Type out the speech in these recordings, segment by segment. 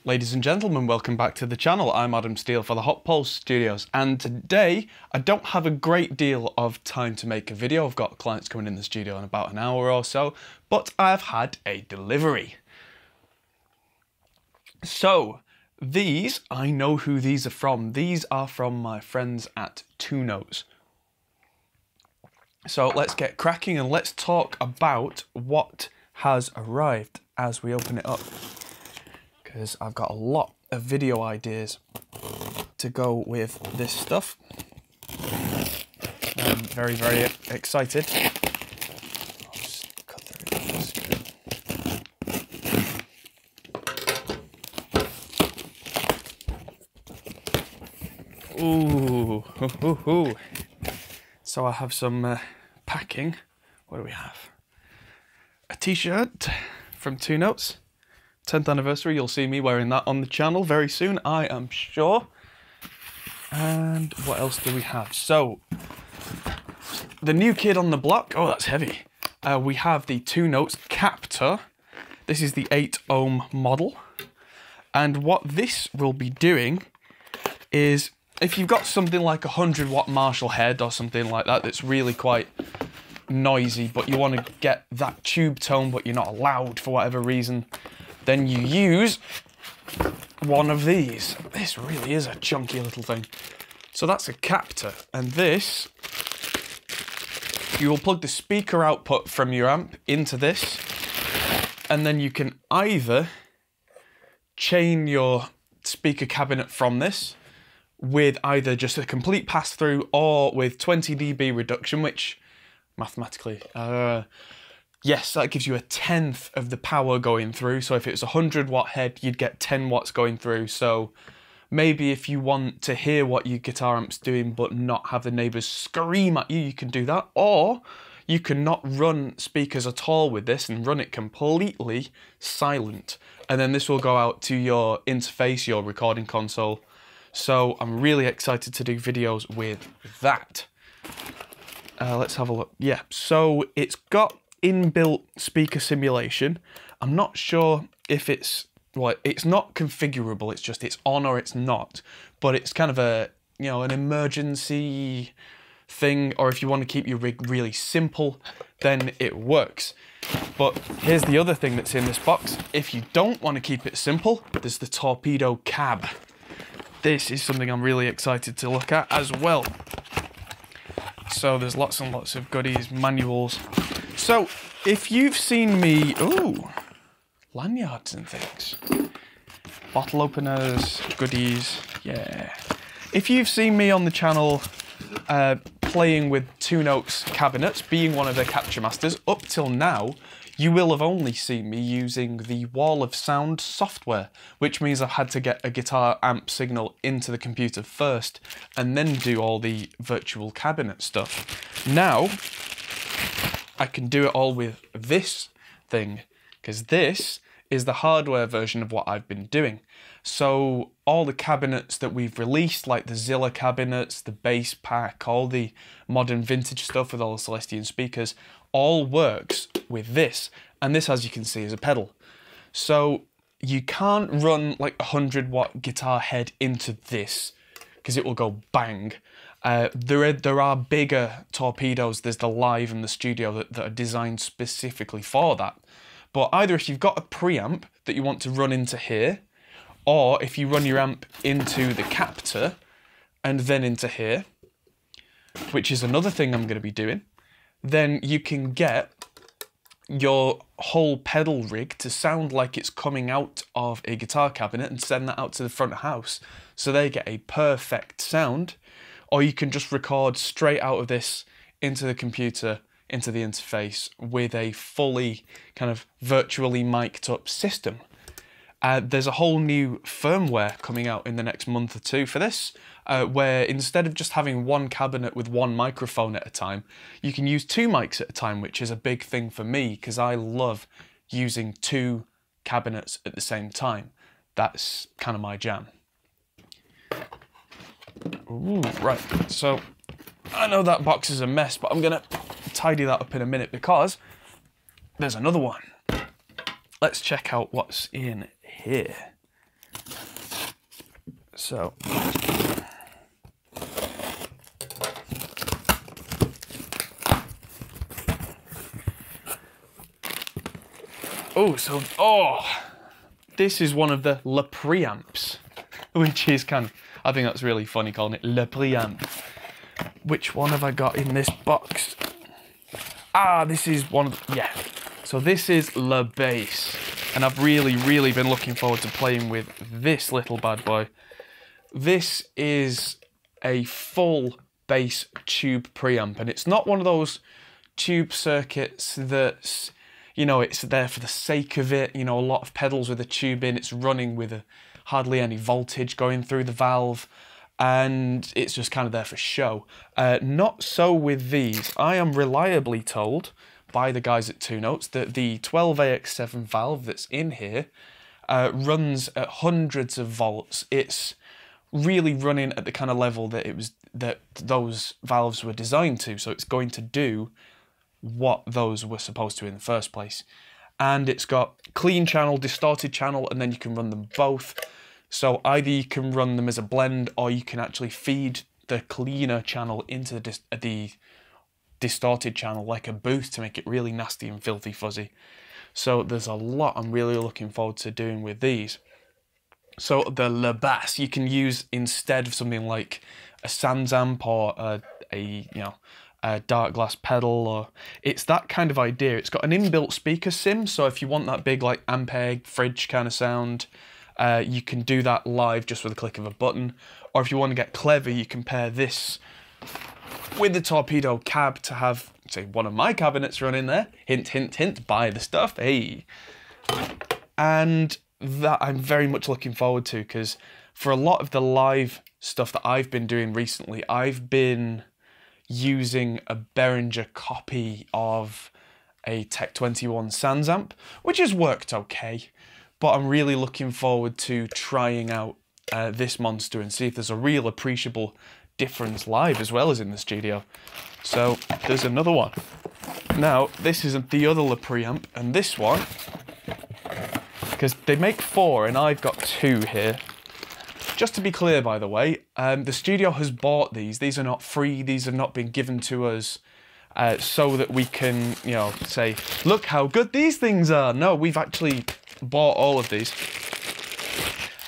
Ladies and gentlemen, welcome back to the channel. I'm Adam Steele for the Hot Pulse Studios, and today I don't have a great deal of time to make a video. I've got clients coming in the studio in about an hour or so, but I've had a delivery. So these, I know who these are from. These are from my friends at Two Notes. So let's get cracking and let's talk about what has arrived as we open it up, because I've got a lot of video ideas to go with this stuff. I'm very, very excited. I'll just cut through this. Ooh, hoo, hoo, hoo. So I have some packing. What do we have? A t-shirt from Two Notes. 10th anniversary, you'll see me wearing that on the channel very soon, I am sure. And what else do we have? So, the new kid on the block. Oh, that's heavy. We have the Two Notes Captor. This is the 8 ohm model. And what this will be doing is, if you've got something like a 100 watt Marshall head or something like that that's really quite noisy, but you want to get that tube tone but you're not allowed for whatever reason, then you use one of these. This really is a chunky little thing. So that's a Captor, and this, you will plug the speaker output from your amp into this, and then you can either chain your speaker cabinet from this with either just a complete pass-through or with 20 dB reduction, which mathematically, yes, that gives you a 1/10 of the power going through. So if it was a 100 watt head, you'd get 10 watts going through. So maybe if you want to hear what your guitar amp's doing but not have the neighbours scream at you, you can do that. Or you can not run speakers at all with this and run it completely silent. And then this will go out to your interface, your recording console. So I'm really excited to do videos with that. Let's have a look. Yeah, so it's got inbuilt speaker simulation. I'm not sure if it's, well, it's not configurable, it's just it's on or it's not, but it's kind of a, you know, an emergency thing, or if you want to keep your rig really simple, then it works. But here's the other thing that's in this box. If you don't want to keep it simple, there's the Torpedo C.A.B. This is something I'm really excited to look at as well. So there's lots and lots of goodies, manuals. So if you've seen me, ooh, lanyards and things. Bottle openers, goodies, yeah. If you've seen me on the channel playing with Two Notes cabinets, being one of their capture masters, up till now, you will have only seen me using the Wall of Sound software, which means I've had to get a guitar amp signal into the computer first and then do all the virtual cabinet stuff. Now, I can do it all with this thing, because this is the hardware version of what I've been doing. So all the cabinets that we've released, like the Zilla cabinets, the bass pack, all the modern vintage stuff with all the Celestion speakers, all works with this. And this, as you can see, is a pedal. So you can't run like a 100 watt guitar head into this, because it will go bang. There are bigger torpedoes. There's the Live and the Studio that are designed specifically for that. But either if you've got a preamp that you want to run into here, or if you run your amp into the Captor and then into here, which is another thing I'm going to be doing, then you can get your whole pedal rig to sound like it's coming out of a guitar cabinet and send that out to the front of house so they get a perfect sound. Or you can just record straight out of this into the computer, into the interface, with a fully kind of virtually mic'd up system. There's a whole new firmware coming out in the next month or two for this, where instead of just having one cabinet with one microphone at a time, you can use 2 mics at a time, which is a big thing for me because I love using 2 cabinets at the same time. That's kind of my jam. Ooh, right, so I know that box is a mess, but I'm gonna tidy that up in a minute because there's another one. Let's check out what's in here. So this is one of the preamps, which is I think that's really funny calling it preamp. Which one have I got in this box? Ah, this is one of yeah. So this is the bass, and I've really been looking forward to playing with this little bad boy. This is a full bass tube preamp, and it's not one of those tube circuits that's, you know, it's there for the sake of it. You know, a lot of pedals with a tube in, it's running with hardly any voltage going through the valve, and it's just kind of there for show. Not so with these. I am reliably told by the guys at 2 Notes that the 12AX7 valve that's in here runs at hundreds of volts. It's really running at the kind of level that those valves were designed to, so it's going to do what those were supposed to in the first place. And it's got clean channel, distorted channel, and then you can run them both. So either you can run them as a blend, or you can actually feed the cleaner channel into the distorted channel like a boost to make it really nasty and filthy fuzzy. So there's a lot I'm really looking forward to doing with these. So the bass you can use instead of something like a Sans amp or a dark glass pedal, or it's that kind of idea. It's got an inbuilt speaker sim, so if you want that big like Ampeg fridge kind of sound, you can do that live just with a click of a button. Or if you want to get clever, you can pair this with the Torpedo C.A.B to have, say, one of my cabinets running there. Hint, hint, hint, buy the stuff, hey. And that I'm very much looking forward to, because for a lot of the live stuff that I've been doing recently, I've been using a Behringer copy of a Tech 21 Sans amp, which has worked okay, but I'm really looking forward to trying out this monster and see if there's a real appreciable difference live as well as in the studio. So there's another one. Now this isn't the other preamp, and this one, because they make 4 and I've got 2 here. Just to be clear, by the way, the studio has bought these. These are not free. These have not been given to us so that we can, you know, say, look how good these things are. No, we've actually bought all of these.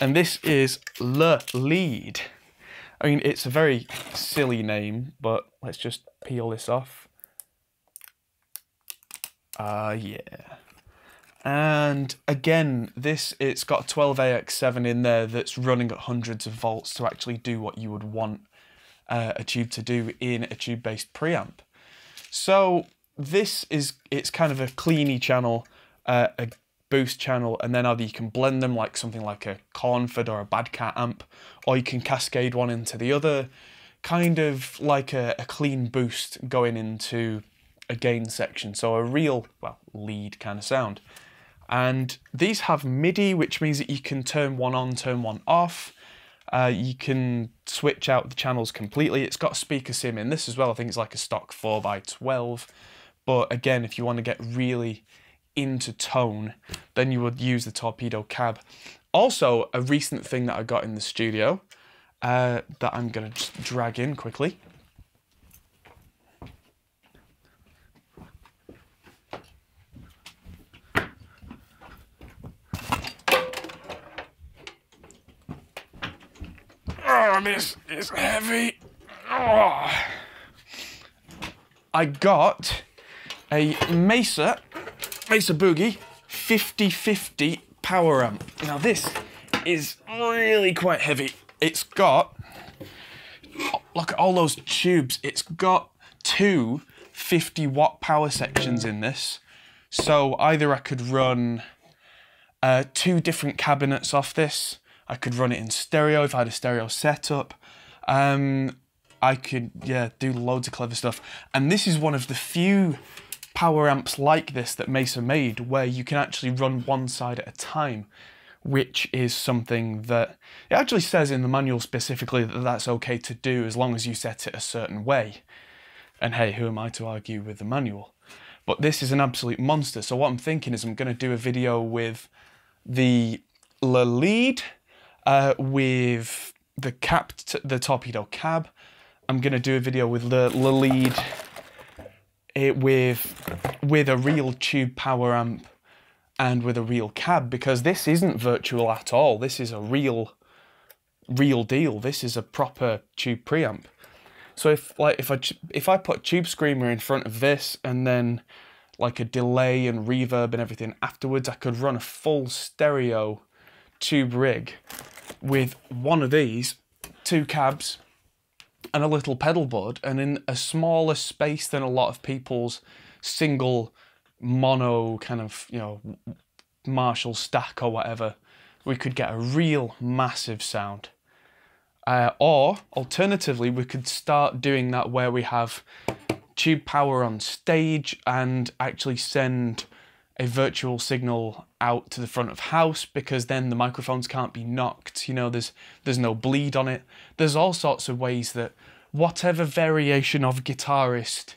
And this is Le Lead. I mean, it's a very silly name, but let's just peel this off. Yeah. And again, it's got a 12AX7 in there that's running at hundreds of volts to actually do what you would want a tube to do in a tube-based preamp. So it's kind of a cleany channel, a boost channel, and then either you can blend them like something like a Cornford or a Bad Cat amp, or you can cascade one into the other, kind of like a clean boost going into a gain section. So a real, well, lead kind of sound. And these have MIDI, which means that you can turn one on, turn one off. You can switch out the channels completely. It's got a speaker sim in this as well. I think it's like a stock 4x12. But again, if you want to get really into tone, then you would use the Torpedo C.A.B. Also, a recent thing that I got in the studio that I'm going to just drag in quickly. Oh, this is heavy. Oh. I got a Mesa Boogie 5050 power amp. Now this is really quite heavy. It's got, look at all those tubes. It's got 2 50-watt power sections in this. So either I could run 2 different cabinets off this. I could run it in stereo if I had a stereo setup. I could, yeah, do loads of clever stuff. And this is one of the few power amps like this that Mesa made where you can actually run one side at a time, which is something that it actually says in the manual specifically that that's okay to do as long as you set it a certain way. And hey, who am I to argue with the manual? But this is an absolute monster. So what I'm thinking is I'm going to do a video with the lead, with the Torpedo C.A.B. I'm going to do a video with the lead with a real tube power amp and with a real cab, because this isn't virtual at all. This is a real deal. This is a proper tube preamp. So if I put Tube Screamer in front of this and then like a delay and reverb and everything afterwards, I could run a full stereo tube rig with one of these, two cabs, and a little pedal board, and in a smaller space than a lot of people's single mono kind of, you know, Marshall stack or whatever, we could get a real massive sound. Or alternatively, we could start doing that where we have tube power on stage and actually send a virtual signal out to the front of house, because then the microphones can't be knocked. You know, there's no bleed on it. There's all sorts of ways that whatever variation of guitarist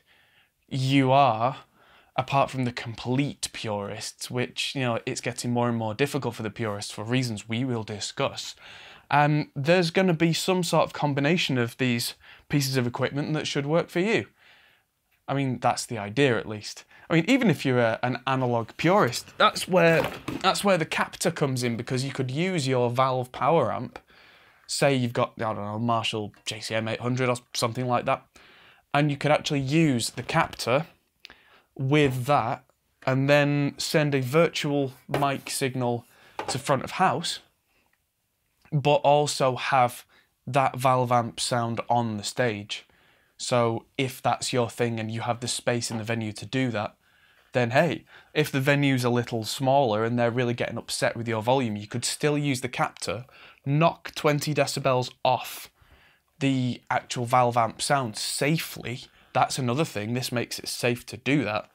you are, apart from the complete purists, which, you know, it's getting more and more difficult for the purists for reasons we will discuss, there's going to be some sort of combination of these pieces of equipment that should work for you. I mean, that's the idea, at least. I mean, even if you're an analog purist, that's where the Captor comes in, because you could use your valve power amp. Say you've got, I don't know, Marshall JCM 800 or something like that, and you could actually use the Captor with that and then send a virtual mic signal to front of house, but also have that valve amp sound on the stage. So if that's your thing and you have the space in the venue to do that, then hey, if the venue's a little smaller and they're really getting upset with your volume, you could still use the Captor, knock 20 decibels off the actual valve amp sound safely. That's another thing. This makes it safe to do that.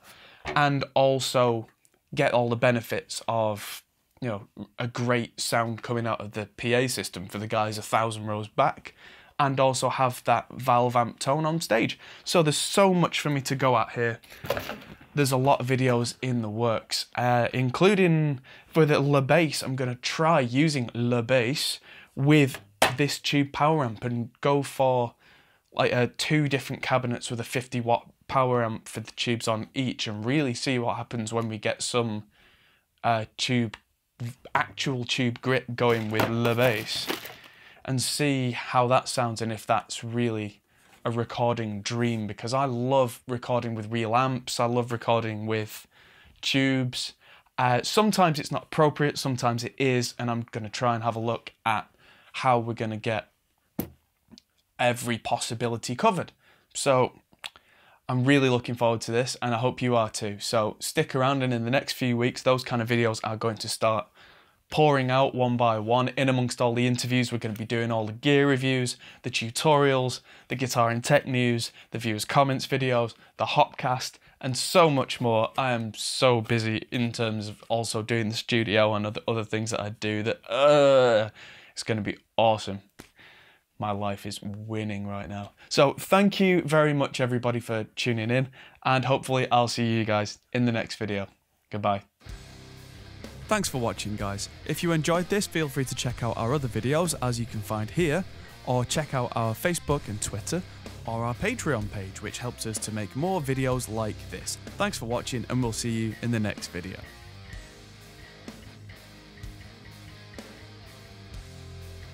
And also get all the benefits of, you know, a great sound coming out of the PA system for the guys 1,000 rows back, and also have that valve amp tone on stage. So there's so much for me to go at here. There's a lot of videos in the works, including for the Le Bass. I'm going to try using Le Bass with this tube power amp and go for like 2 different cabinets with a 50-watt power amp for the tubes on each, and really see what happens when we get some actual tube grit going with Le Bass, and see how that sounds and if that's really a recording dream, because I love recording with real amps. I love recording with tubes. Sometimes it's not appropriate, sometimes it is, and I'm going to try and have a look at how we're going to get every possibility covered. So I'm really looking forward to this, and I hope you are too. So stick around, and in the next few weeks those kind of videos are going to start pouring out one by one. In amongst all the interviews, we're going to be doing all the gear reviews, the tutorials, the guitar and tech news, the viewers comments videos, the Hopcast, and so much more. I am so busy in terms of also doing the studio and other things that I do that it's going to be awesome. My life is winning right now. So thank you very much everybody for tuning in, and hopefully I'll see you guys in the next video. Goodbye. Thanks for watching, guys. If you enjoyed this, feel free to check out our other videos, as you can find here, or check out our Facebook and Twitter, or our Patreon page, which helps us to make more videos like this. Thanks for watching, and we'll see you in the next video.